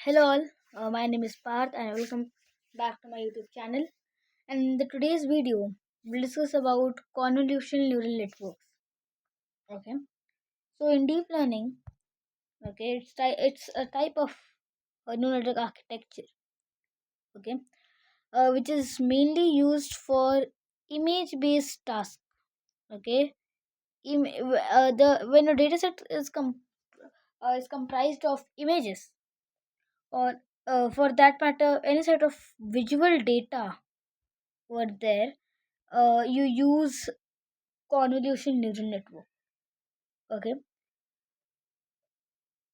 Hello all. My name is Parth and welcome back to my YouTube channel. And in the today's video, we'll discuss about convolutional neural networks. Okay. So in deep learning, it's a type of neural network architecture. Okay, which is mainly used for image-based tasks. Okay, the when a dataset is comprised of images, or for that matter any sort of visual data over there, you use convolution neural network. Okay,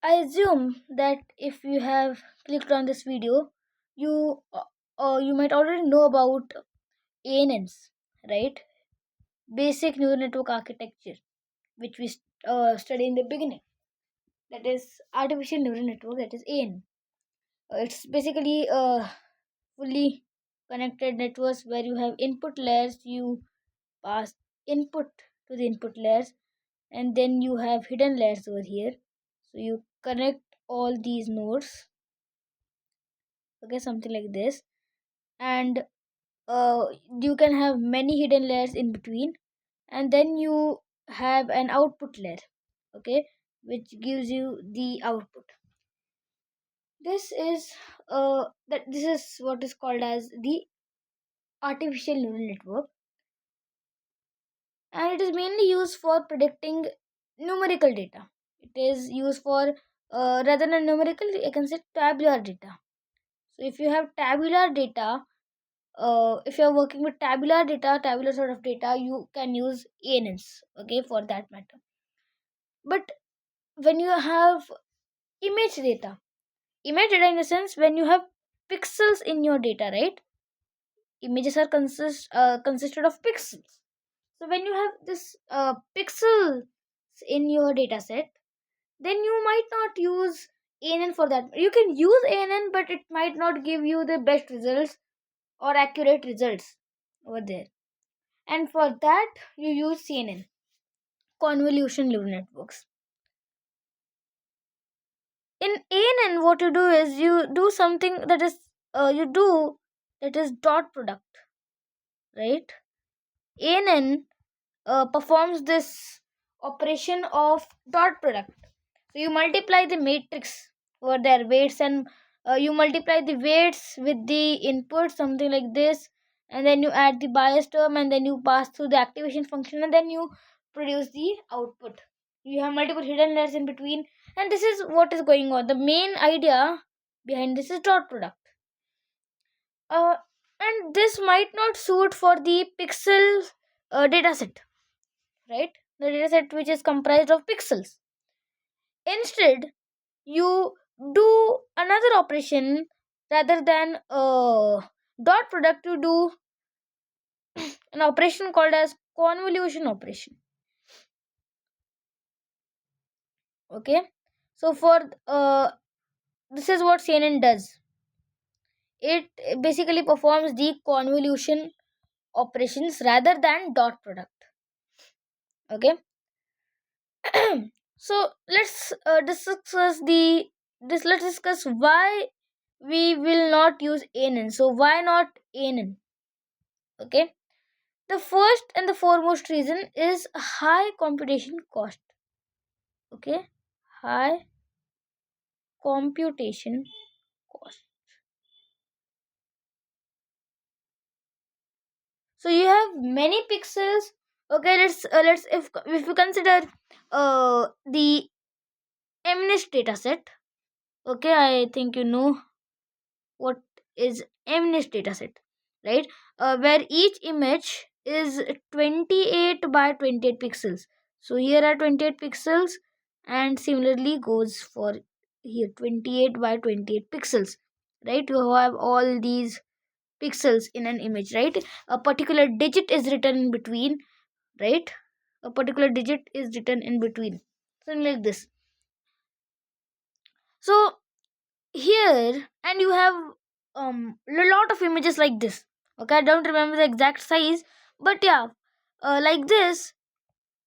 I assume that if you have clicked on this video, you might already know about ANNs, right? Basic neural network architecture, which we study in the beginning, that is artificial neural network, that is AN. It's basically fully connected networks where you have input layers, you pass input to the input layers, and then you have hidden layers over here. So you connect all these nodes, okay, something like this, and you can have many hidden layers in between, and then you have an output layer, okay, which gives you the output. This is what is called as the artificial neural network, and it is mainly used for predicting numerical data. It is used for rather than numerical, I can say tabular data. So if you have tabular data, if you are working with tabular sort of data, you can use ANNs, okay, for that matter. But when you have image data in the sense when you have pixels in your data, right? Images are consisted of pixels. So when you have this pixels in your data set, then you might not use ANN for that. You can use ANN, but it might not give you the best results or accurate results over there. And for that, you use CNN, convolution neural networks. In ANN, what you do is you do something that is dot product, right? ANN performs this operation of dot product. So you multiply the matrix over their weights, and you multiply the weights with the input, something like this, and then you add the bias term, and then you pass through the activation function, and then you produce the output. You have multiple hidden layers in between, and this is what is going on. The main idea behind this is dot product. Uh, and this might not suit for the pixel dataset, right? The dataset which is comprised of pixels. Instead, you do another operation rather than dot product. You do an operation called as convolution operation. Okay, so for this is what CNN does. It basically performs the convolution operations rather than dot product. Okay, so let's discuss why we will not use ANN. So why not ANN? Okay, the first and the foremost reason is high computation cost. Okay, high computation cost. So you have many pixels. Okay, let's if you consider the MNIST dataset. Okay, I think you know what is MNIST dataset, right? Where each image is 28 by 28 pixels. So here are 28 pixels, and similarly goes for here 28 by 28 pixels, right? You have all these pixels in an image, right? A particular digit is written in between, right? A particular digit is written in between, something like this. So here, and you have a lot of images like this. Okay, I don't remember the exact size, but yeah, like this.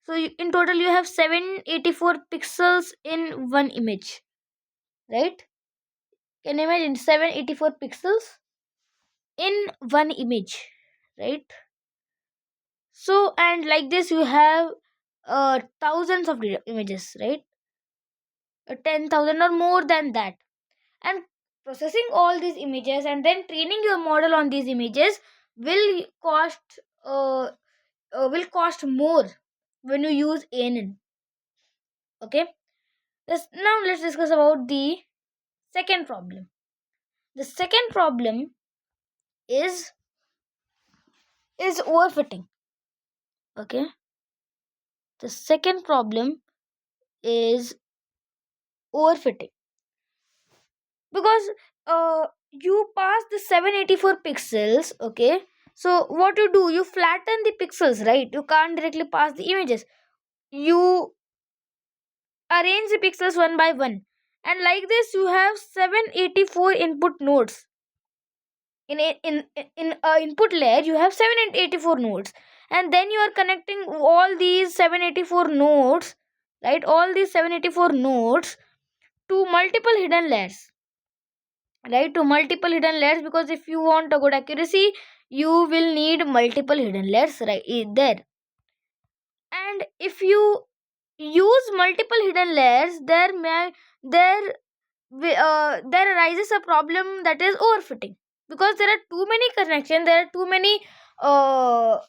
So in total you have 784 pixels in one image, right? Can you imagine 784 pixels in one image, right? So, and like this, you have thousands of images, right? 10,000 or more than that. And processing all these images and then training your model on these images will uh, cost more when you use ANN. Okay. Now let's discuss about the second problem. The second problem is overfitting. Okay. The second problem is overfitting because you pass the 784 pixels. Okay, so what you do, you flatten the pixels, right? You can't directly pass the images, you arrange the pixels one by one, and like this you have 784 input nodes. In a input layer you have 784 nodes, and then you are connecting all these 784 nodes, right? All these 784 nodes to multiple hidden layers, right? To multiple hidden layers, because if you want a good accuracy you will need multiple hidden layers, right? There. And if you use multiple hidden layers, there there arises a problem, that is overfitting, because there are too many connections, there are uh,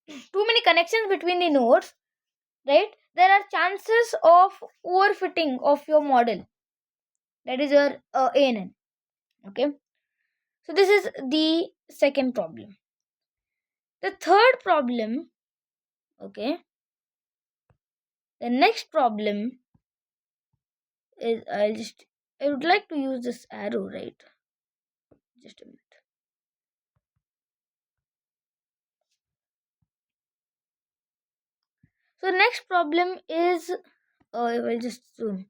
too many connections between the nodes, right? There are chances of overfitting of your model, that is your ANN. Okay, so this is the second problem. The third problem, okay, the next problem is, I would like to use this arrow, right? Just a minute. So next problem is, I will just zoom.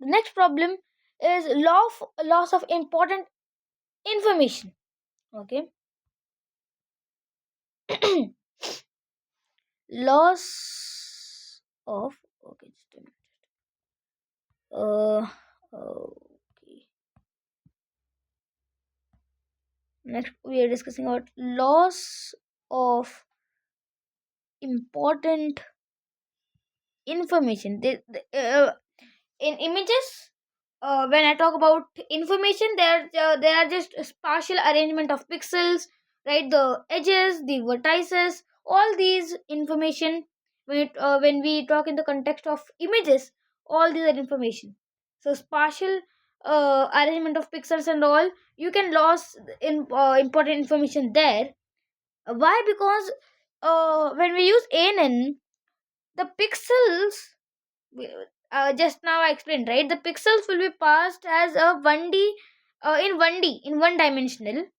The next problem is loss of important information. Okay, loss of, okay, just a minute. Okay. Next, we are discussing about loss of important information. In images, when I talk about information, there are just a spatial arrangement of pixels, right? The edges, the vertices, all these information. When we talk in the context of images, all these are information. So spatial arrangement of pixels and all, you can lose important information there. Why? Because when we use ANN, the pixels, just now I explained, right? The pixels will be passed as a 1D, in 1D, in one dimension,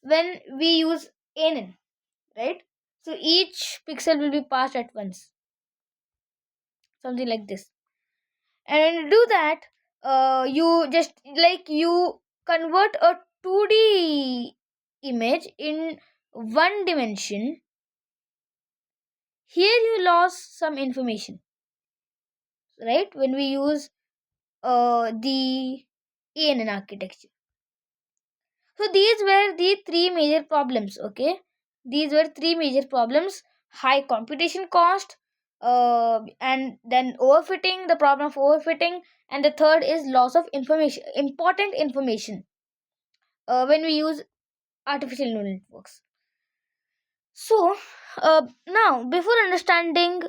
when we use ANN, right? So each pixel will be passed at once, something like this. And when you do that, you just like you convert a 2D image in one dimension. Here you lost some information, right? When we use the ANN architecture. So these were the three major problems. Okay, these were three major problems: high computation cost, and then overfitting, the problem of overfitting, and the third is loss of information, important information, when we use artificial neural networks. So now, before understanding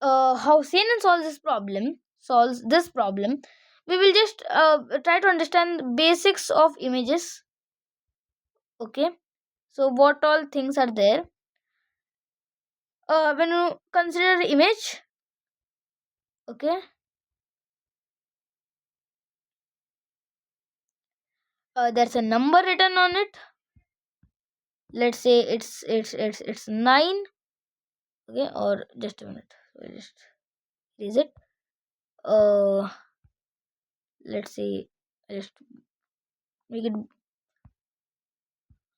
how CNN solves this problem, we will just try to understand basics of images. Okay, so what all things are there when you consider image? Okay, there's a number written on it. Let's say it's 9. Okay, or just a minute, so I'll just erase it. uh let's say I just make it,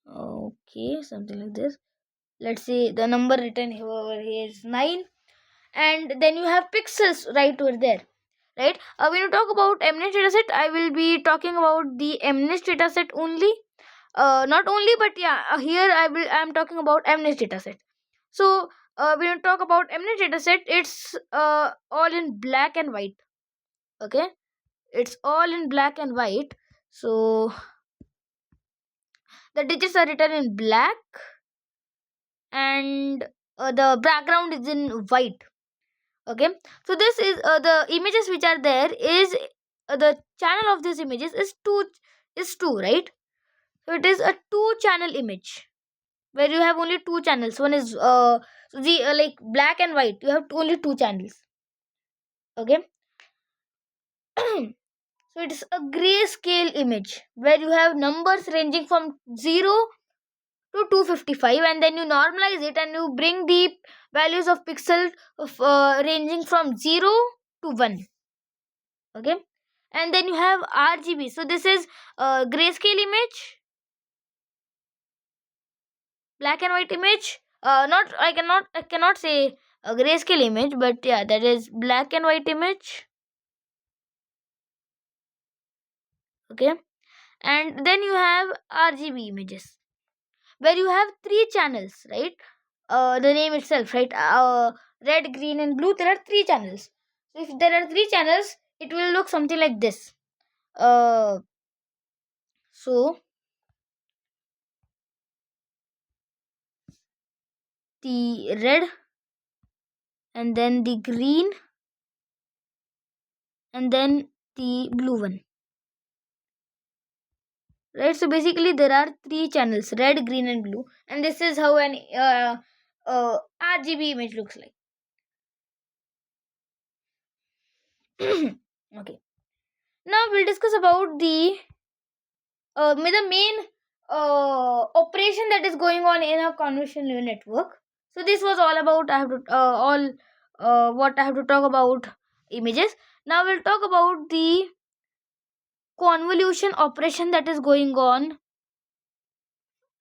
okay, something like this. Let's say the number written here is 9, and then you have pixels right over there. right? When you talk about MNIST dataset, I will be talking about the MNIST dataset only. Not only, but yeah, here I'm talking about MNIST dataset. So when you talk about MNIST dataset, it's all in black and white. Okay, it's all in black and white. So the digits are written in black, and the background is in white. Okay, so this is the images which are there is the channel of these images is two, right? So it is a two channel image where you have only two channels. One is the like black and white, you have only two channels. Okay. So it is a grayscale image where you have numbers ranging from 0 to 255, and then you normalize it and you bring the values of pixel of ranging from 0 to 1. Okay, and then you have RGB. So this is a grayscale image, black and white image. Not I cannot say a grayscale image, but yeah, that is black and white image. Okay, and then you have RGB images where you have three channels, right? The name itself, right? Red, green, and blue. There are three channels. So if there are three channels, it will look something like this. Uh, so the red, and then the green, and then the blue one, right? So basically there are three channels: red, green, and blue, and this is how an RGB image looks like. Okay, now we'll discuss about the main operation that is going on in a convolutional neural network. So this was all about I have to all what I have to talk about images. Now we'll talk about the convolution operation that is going on,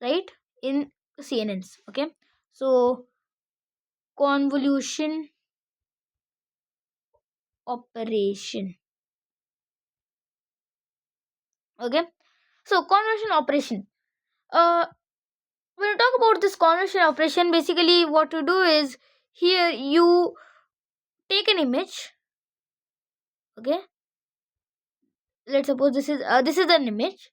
right, in CNNs. Okay, so convolution operation. Okay, so convolution operation. Uh, when you talk about this convolution operation, basically what you do is here you take an image. Okay, let's suppose this is an image.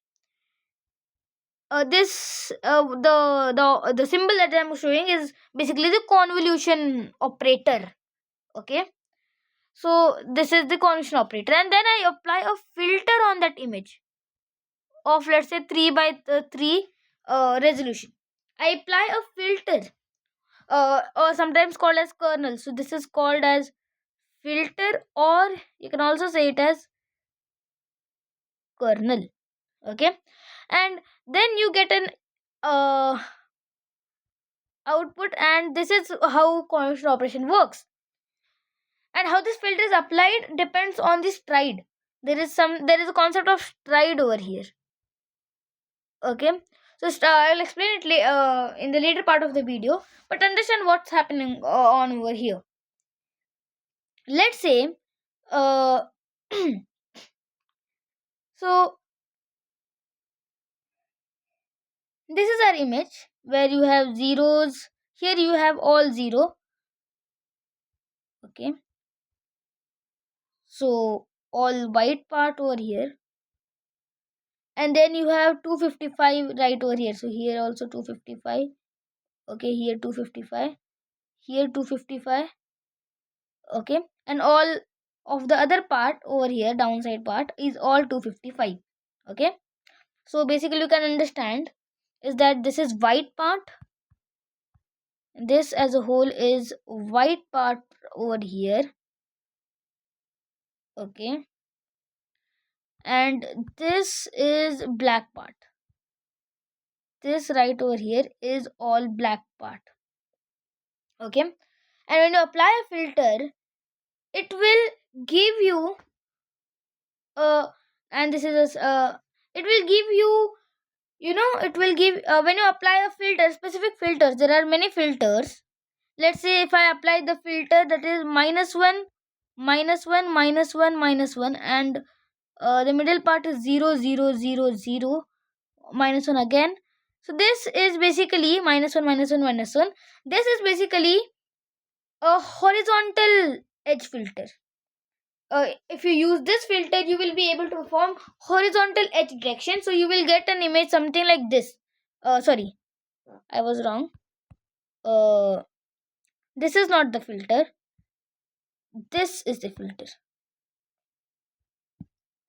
This the symbol that I'm showing is basically the convolution operator. Okay, so this is the convolution operator, and then I apply a filter on that image of, let's say, 3 by 3 resolution. I apply a filter, or sometimes called as kernel. So this is called as filter, or you can also say it as kernel. Okay, and then you get an output, and this is how convolution operation works. And how this filter is applied depends on the stride. There is a concept of stride over here. Okay, so I'll explain it in the later part of the video, but understand what's happening on over here. Let's say uh, so this is our image where you have zeros. Here you have all zero. Okay, so all white part over here, and then you have 255 right over here. So here also 255. Okay, here 255, here 255. Okay, and all of the other part over here, downside part, is all 255. Okay, so basically you can understand is that this is white part, this as a whole is white part over here. Okay, and this is black part, this right over here is all black part. Okay, and when you apply a filter, it will give you and this is it will give you, it will give when you apply a filter, specific filters, there are many filters. Let's say if I apply the filter that is -1, -1 -1 -1, and the middle part is 0 0 0 0 -1 again. So this is basically -1 -1 -1. This is basically a horizontal edge filter. If you use this filter, you will be able to perform horizontal edge detection. So you will get an image something like this. Sorry, I was wrong. This is not the filter. This is the filter.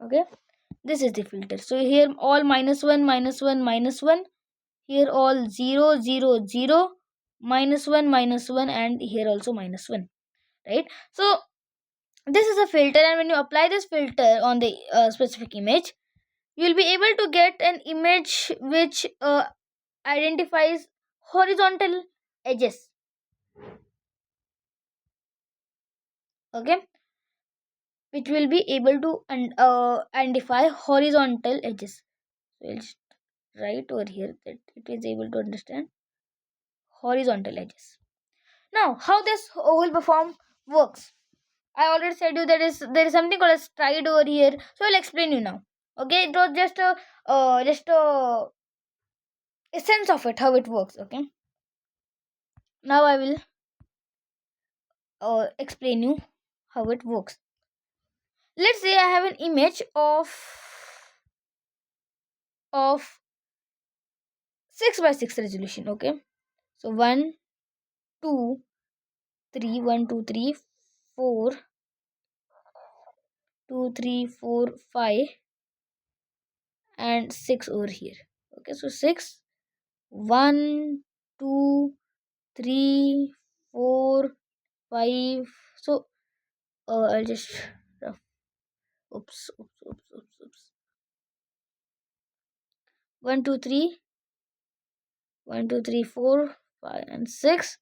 Okay, this is the filter. So here all -1 -1 -1. Here all 0 0 0 -1 -1, and here also -1. Right. So this is a filter, and when you apply this filter on the specific image, you will be able to get an image which identifies horizontal edges. Okay, which will be able to identify horizontal edges. So I'll just write over here that it is able to understand horizontal edges. Now, how this whole perform works? I already said you there is something called a stride over here, so I'll explain you now. Okay, it was just a essence of it, how it works. Okay, now I will explain you how it works. Let's say I have an image of 6 by 6 resolution. Okay, so 1 2 3 1 2 3 4 2 3 4 5 and 6 over here. Okay, so 6 1 2 3 4 5. So I'll just oops oops oops oops oops 1 2 3 1 2 3 4 5 and 6,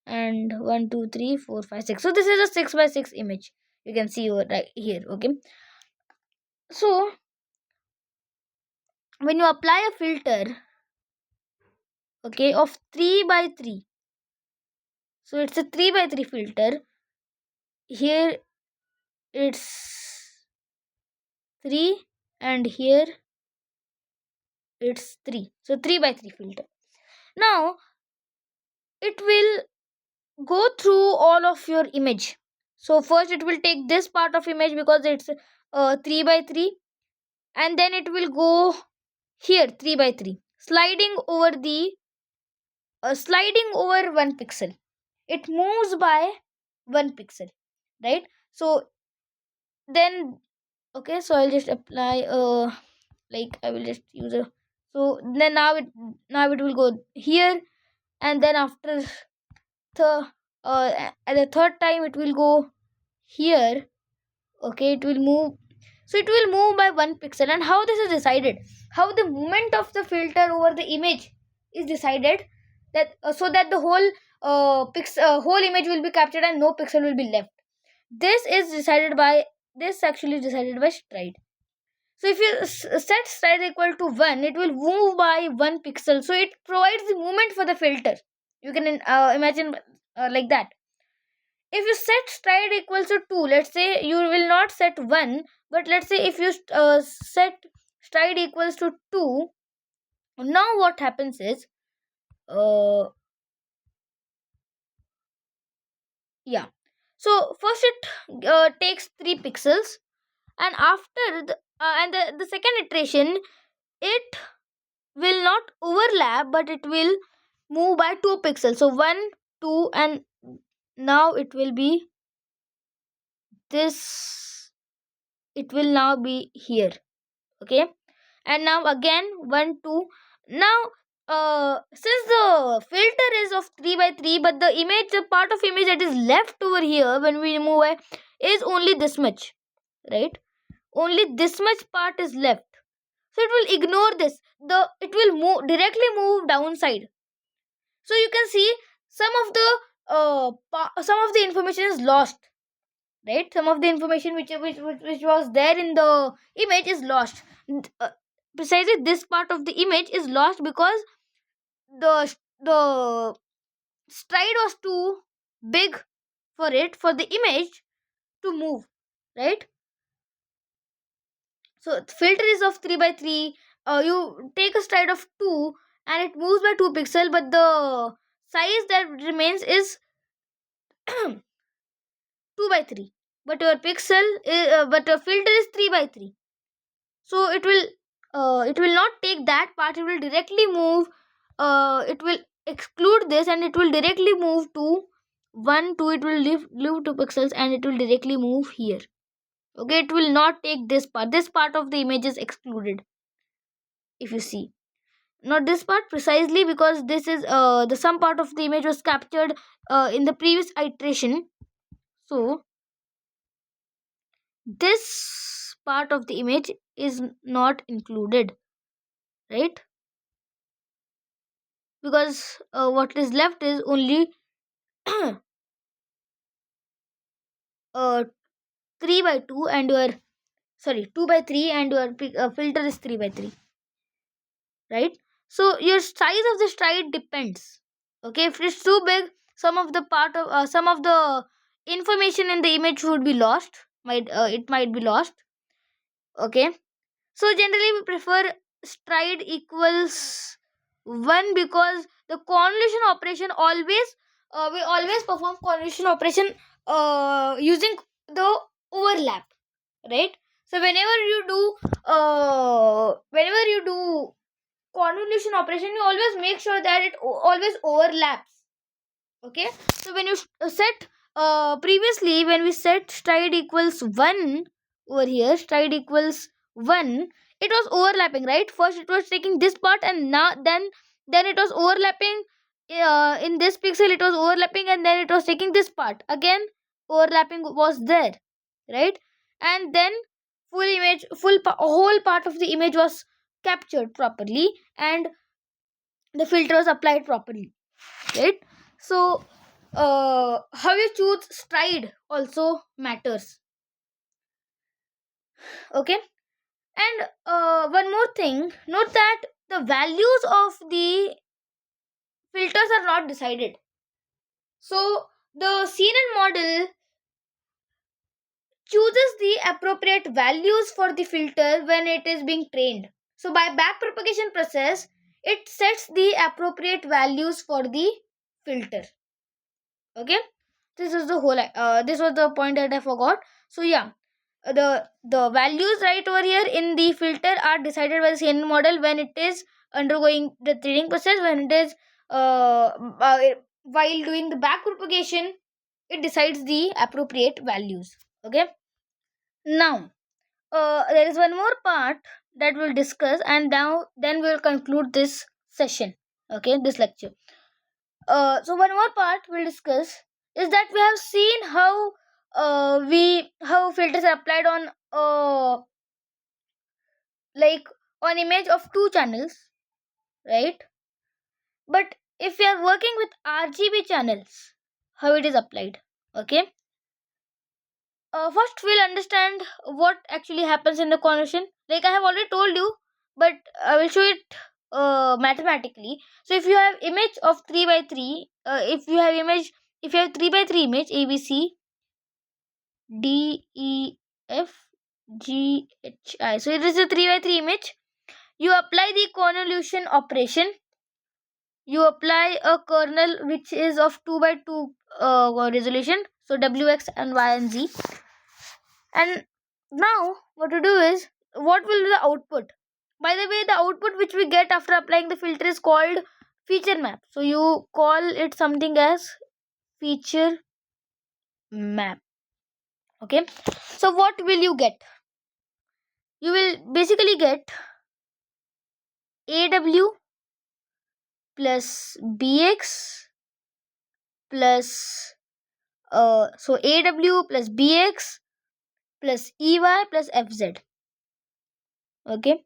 and 1 2 3 4 5 6. So this is a 6 by 6 image, you can see over right here. Okay, so when you apply a filter, okay, of 3 by 3, so it's a 3 by 3 filter. Here it's 3, and here it's 3, so 3 by 3 filter. Now it will go through all of your image. So first it will take this part of image because it's 3 by 3, and then it will go here 3 by 3, sliding over 1 pixel. It moves by 1 pixel, right? So then, okay, so I'll just apply like I will just use a, so then now it will go here, and then after the at the third time it will go here. Okay, it will move, so it will move by 1 pixel. And how this is decided, how the movement of the filter over the image is decided, that so that the whole image will be captured and no pixel will be left. This actually is decided by stride. So if you set stride equal to 1, it will move by 1 pixel, so it provides the movement for the filter. You can imagine like that. If you set stride equals to 2, let's say you will not set 1, but let's say if you set stride equals to 2, now what happens is, uh, yeah, so first it takes 3 pixels, and after the second iteration, it will not overlap, but it will move by 2 pixels. So 1 2, and now it will be this, it will now be here. Okay, and now again 1 2. Now since the filter is of 3 by 3, but the part of image that is left over here when we move is only this much, right? Only this much part is left, so it will ignore this. It will move downside. So you can see some of the information is lost, right? Some of the information which was there in the image is lost. Precisely this part of the image is lost because the stride was too big for the image to move, right? So filter is of 3 by 3. You take a stride of 2 and it moves by 2 pixel, but the size that remains is 2 by 3. But your but your filter is 3 by 3. So it will not take that part. It will directly move. It will exclude this and it will directly move to 1 2. It will leave 2 pixels and it will directly move here. Okay, it will not take this part. This part of the image is excluded, if you see. Not this part precisely, because this is the some part of the image was captured in the previous iteration. So this part of the image is not included, right? Because what is left is only uh, 3 by 2 and your 2 by 3 and your filter is 3 by 3, right? So your size of the stride depends. Okay, if it's too big, some of the information in the image would be lost, might be lost. Okay, so generally we prefer stride equals 1, because the convolution operation always we always perform convolution operation using the overlap, right? So whenever you do convolution operation, you always make sure that it always overlaps. Okay, so when you set previously when we set stride equals 1, over here stride equals 1, it was overlapping, right? First it was taking this part, and now then it was overlapping in this pixel, it was overlapping, and then it was taking this part again, overlapping was there, right? And then whole part of the image was captured properly, and the filter was applied properly, right? So how you choose stride also matters. Okay, and one more thing, note that the values of the filters are not decided. So the CNN model chooses the appropriate values for the filter when it is being trained. So by backpropagation process, it sets the appropriate values for the filter. Okay, this was the point that I forgot. So yeah, the values right over here in the filter are decided by the CNN model when it is undergoing the training process. When it is while doing the backpropagation, it decides the appropriate values. Okay, now there is one more part that we'll discuss, and now then we'll conclude this session. Okay, this lecture. So one more part we'll discuss is that we have seen how filters are applied on like on image of two channels, right? But if we are working with RGB channels, how it is applied? Okay. First we'll understand what actually happens in the conversion. Like I have already told you, but I will show it mathematically. So if you have image of 3 by 3, if you have 3 by 3 image ABC D E F G H I, so it is a 3 by 3 image. You apply the convolution operation. You apply a kernel which is of 2 by 2 resolution, so WX and Y and Z. And now what to do is, what will be the output? By the way, the output which we get after applying the filter is called feature map. So you call it something as feature map. Okay, so what will you get? You will basically get AW plus BX plus so AW plus BX plus EY plus FZ. Okay,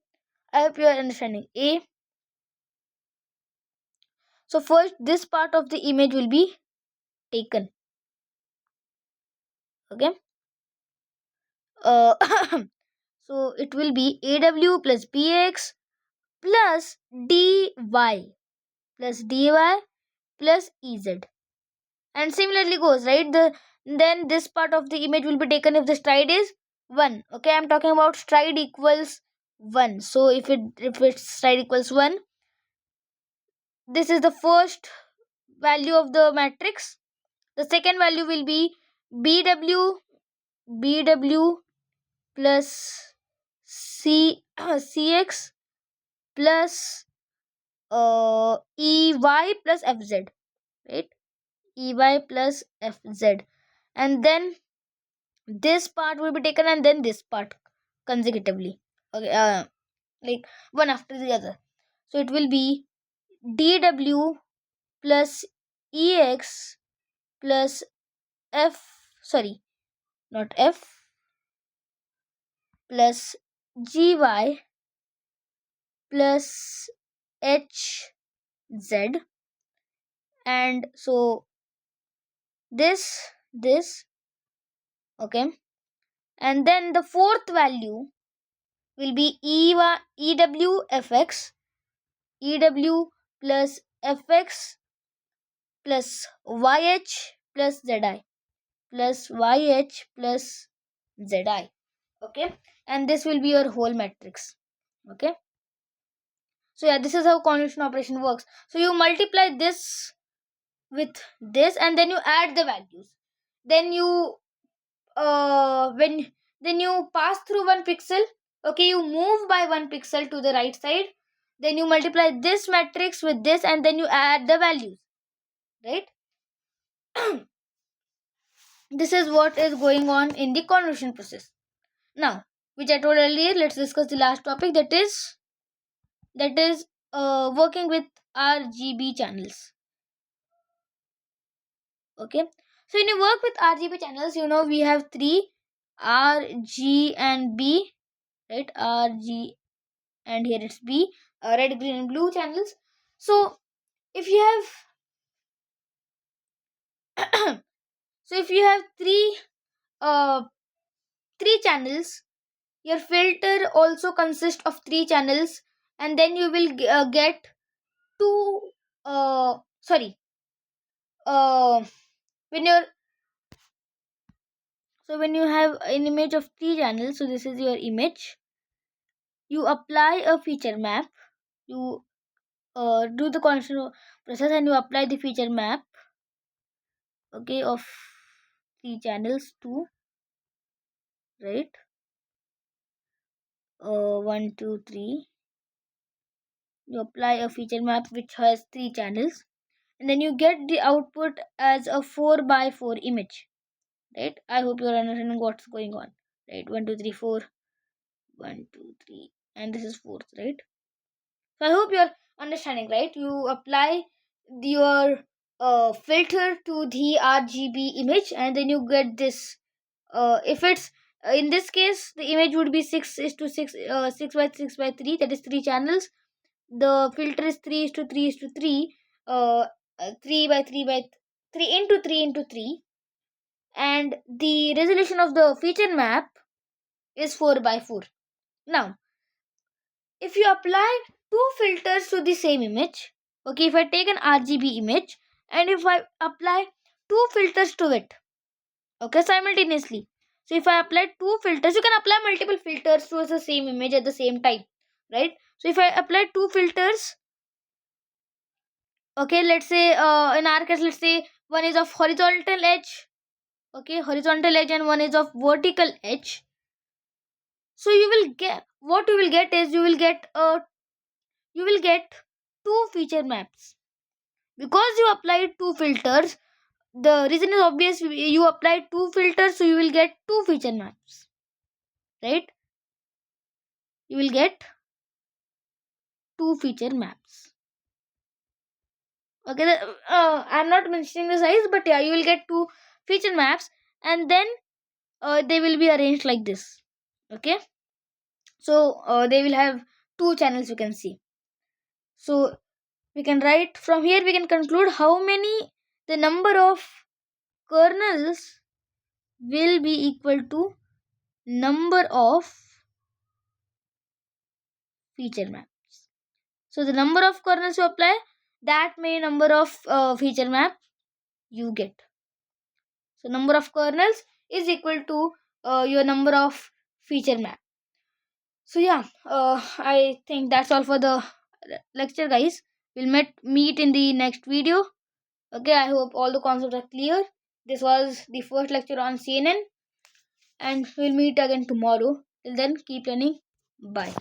I hope you are understanding. So first this part of the image will be taken. Okay, uh, so it will be AW plus BX plus DY plus DY plus EZ, and similarly goes, right? Then this part of the image will be taken if the stride is 1. Okay, I'm talking about stride equals 1. So if its stride equals 1, this is the first value of the matrix. The second value will be bw plus cx plus ey plus fz, right? ey plus fz, and then this part will be taken and then this part consecutively. Okay, like one after the other. So it will be dw plus ex plus f, sorry, not f, plus gy plus hz, and so this, okay, and then the fourth value will be ew fx, ew plus fx plus yh plus zi, plus yh plus zi, okay, and this will be your whole matrix. Okay, so yeah, this is how convolution operation works. So you multiply this with this and then you add the values, then you when then you pass through one pixel. Okay, you move by one pixel to the right side, then you multiply this matrix with this and then you add the values, right? This is what is going on in the convolution process. Now, which I told earlier, let's discuss the last topic, that is working with RGB channels. Okay, so when you work with RGB channels, we have three: R, G, and B, right? R, G, and here it's B, red, green, and blue channels. So if you have so if you have uh three channels, your filter also consists of three channels, and then you will get two sorry when you're so when you have an image of three channels, so this is your image, you apply a feature map, you do the convolution process and you apply the feature map, okay, of three channels, two, right? 1 2 3, you apply a feature map which has three channels, and then you get the output as a 4 by 4 image, right? I hope you're understanding what's going on, right? 1 2 3 4, 1 2 3, and this is fourth, right? So I hope you're understanding, right? You apply your filter to the RGB image and then you get this. If it's in this case, the image would be 6 is to 6, 6 by 6 by 3, that is 3 channels. The filter is 3 is to 3 is to 3, 3 by 3 by 3 into 3 into 3, and the resolution of the feature map is 4 by 4. Now, if you apply two filters to the same image, okay, if I take an RGB image and if I apply two filters to it, okay, simultaneously. So if I apply two filters, you can apply multiple filters to the same image at the same time, right? So if I apply two filters, okay, let's say in our case, let's say one is of horizontal edge, okay, horizontal edge, and one is of vertical edge. So you will get, what you will get is you will get two feature maps because you applied two filters. The reason is obvious, you applied two filters, so you will get two feature maps, right? You will get two feature maps. Okay, I'm not mentioning the size, but yeah, you will get two feature maps, and then they will be arranged like this. Okay, so they will have two channels, you can see. So we can write from here, we can conclude how many, the number of kernels will be equal to number of feature maps. So the number of kernels you apply, that many number of feature map you get. So number of kernels is equal to your number of feature map. So yeah, I think that's all for the lecture, guys. We'll meet in the next video. Okay, I hope all the concepts are clear. This was the first lecture on CNN, and we'll meet again tomorrow. Till then, keep learning. Bye.